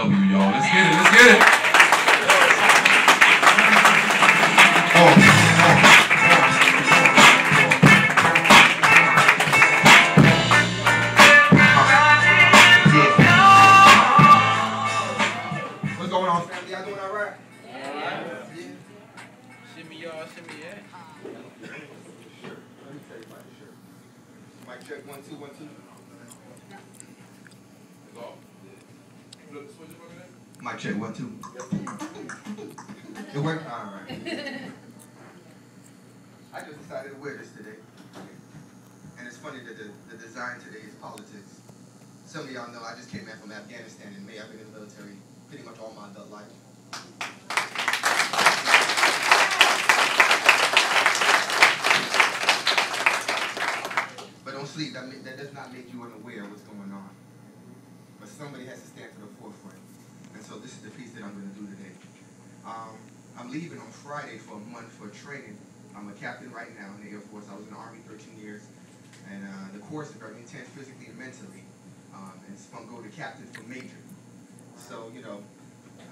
POW, y'all. Let's get it, let's get it. What's going on, family? Y'all doing all right? Yeah. Shimmy y'all, shimmy yeah. Sure. Let me tell you about the shirt. Mic check, 1, 2, 1, 2. Mic check, 1, 2. It worked? All right. I just decided to wear this today. And it's funny that the design today is politics. Some of y'all know I just came back from Afghanistan in May. I've been in the military pretty much all my adult life. But don't sleep. That does not make you unaware of what's going on. But somebody has to stand to the forefront. And so this is the piece that I'm going to do today. I'm leaving on Friday for a month for training. I'm a captain right now in the Air Force. I was in the Army 13 years. And the course is very intense physically and mentally. And it's going to go to captain for major. So, you know,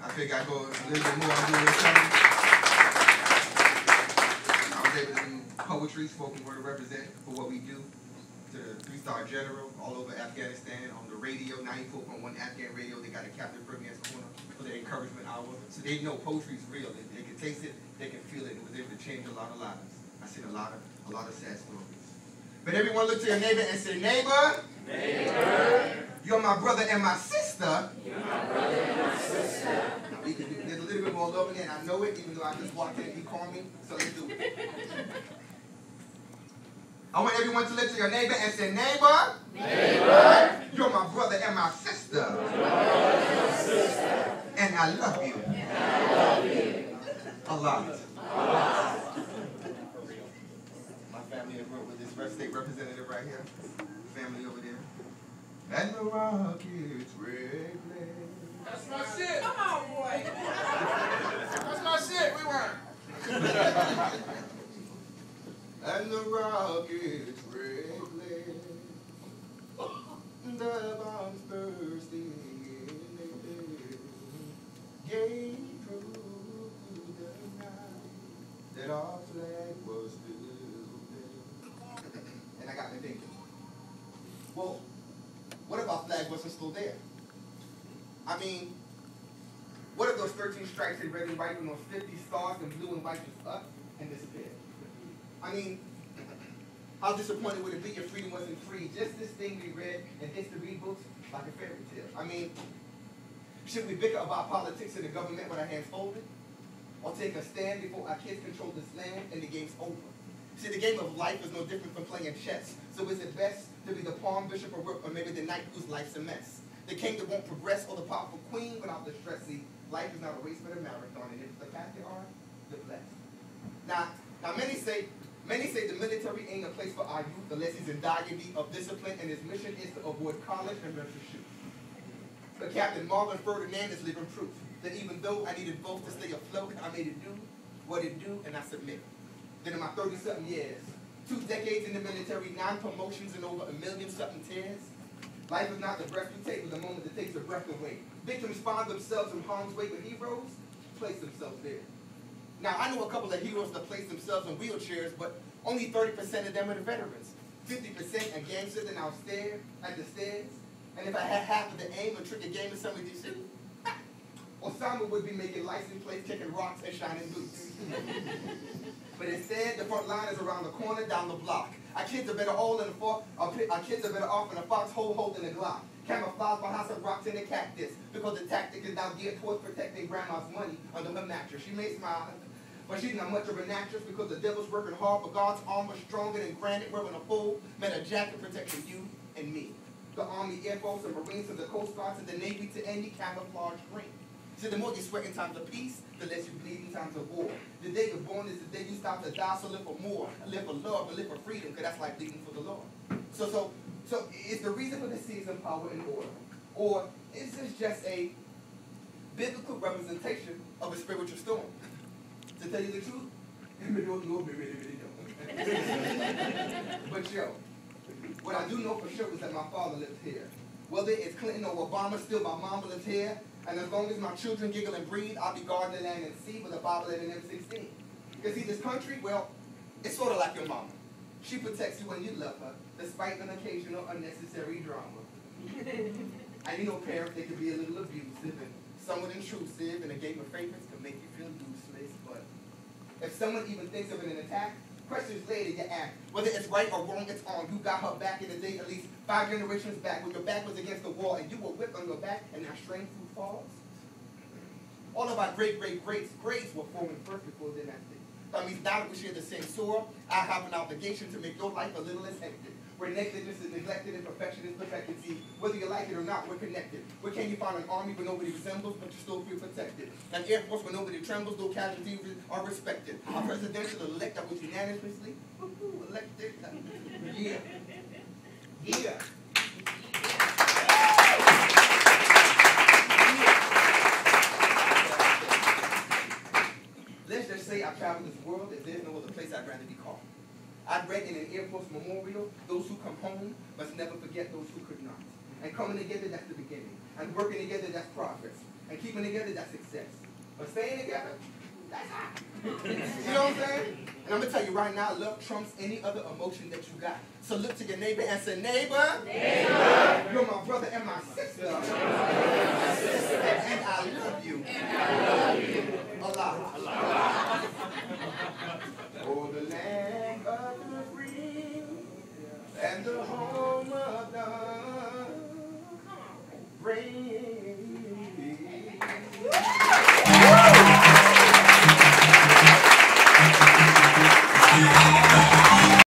I figure I go a little bit more. I'm doing something. I was able to do poetry, spoken word represent for what we do to the 3-star general all over Afghanistan on the radio, 94.1 Afghan radio. They got a Captain Ferdinand's Corner for their encouragement hour. So they know poetry is real. They can taste it, they can feel it. It was able to change a lot of lives. I've seen a lot of sad stories. But everyone look to your neighbor and say, neighbor, you're my brother and my sister. You're my brother and my sister. Now we can do, there's a little bit more love in there, and I know it, even though I just walked in and he called me, so let's do it. I want everyone to look to your neighbor and say, neighbor, you're my brother and my sister. And I love you. A lot. My family in the room with this state representative right here. Family over there. And the rockets red flag. That's my shit. Come on, boy. That's my shit. We weren't. And the rockets red flag. The bombs bursting in the air. Gave through the night that our flag was still there. And I got me thinking, well, what if our flag wasn't still there? I mean, what if those 13 stripes in red and white and those 50 stars and blue and white just up and disappeared? I mean, how disappointed would it be if freedom wasn't free? Just this thing we read in history books like a fairy tale. I mean, should we bicker about politics in the government with our hands folded? Or take a stand before our kids control this land and the game's over? See, the game of life is no different from playing chess. So is it best to be the pawn, bishop, or rook, or maybe the knight whose life's a mess? The king that won't progress, or the powerful queen without the stress. See, life is not a race but a marathon, and if the path they are, the blessed. Now many say the military ain't a place for our youth unless he's in dire need of discipline, and his mission is to avoid college and learn to shoot. But Captain Marvin Ferdinand is living proof that even though I needed both to stay afloat, I made it do what it do, and I submit. Then in my 30-something years, 2 decades in the military, 9 promotions, and over 1 million-something tears, life is not the breath you take, but the moment that takes the breath away. Victims find themselves in harm's way, but heroes place themselves there. Now, I know a couple of heroes that place themselves in wheelchairs, but only 30% of them are the veterans. 50% are gangsters and out there at the stairs. And if I had half of the aim and trick a game of some of these two, Osama would be making license plates, kicking rocks, and shining boots. But instead, the front line is around the corner, down the block. Our kids are better off in a foxhole holding a Glock. Camouflage behind some rocks in a cactus, because the tactic is now geared towards protecting grandma's money under her mattress. She may smile, but she's not much of an actress because the devil's working hard, but God's armor stronger than granite, wearing a full metal jacket protecting you and me. The Army, Air Force, and Marines, and the Coast Guard, and the Navy, to any camouflage ring. See, the more you sweat in times of peace, the less you bleed in times of war. The day you're born is the day you stop to die, so live for more. Live for love, and live for freedom, because that's like bleeding for the Lord. So is the reason for the season power and order? Or is this just a biblical representation of a spiritual storm? To tell you the truth, but yo, what I do know for sure is that my father lives here. Whether it's Clinton or Obama, still my mama lives here. And as long as my children giggle and breathe, I'll be guarding the land and sea with a Bible and an M16. Because see, this country, well, it's sort of like your mama. She protects you when you love her, despite an occasional unnecessary drama. And you know, parents, they can be a little abusive and somewhat intrusive, and a game of favorites can make you feel useless. But if someone even thinks of it an attack, questions later you ask. Whether it's right or wrong, it's on. You got her back in the day, at least 5 generations back, when your back was against the wall and you were whipped on your back, and now strange food falls. All of our great-great-greats were forming first before dynasty. That means now that we share the same soil, I have an obligation to make your life a little less hectic. Where negligence is neglected and perfection is perfected. See, whether you like it or not, we're connected. Where can you find an army where nobody resembles, but you still feel protected? An air force where nobody trembles, no casualties are respected. Our presidential elect that was unanimously elected. Yeah. Yeah. Let's just say I've traveled this world, if there's no other place I'd rather be called. I'd read in an Air Force memorial, those who come home must never forget those who could not. And coming together, that's the beginning. And working together, that's progress. And keeping together, that's success. But staying together, that's hot. You know what I'm saying? And I'm going to tell you right now, love trumps any other emotion that you got. So look to your neighbor and say, neighbor, you're my brother and my sister. And I love you. A lot. For the land of the free and the home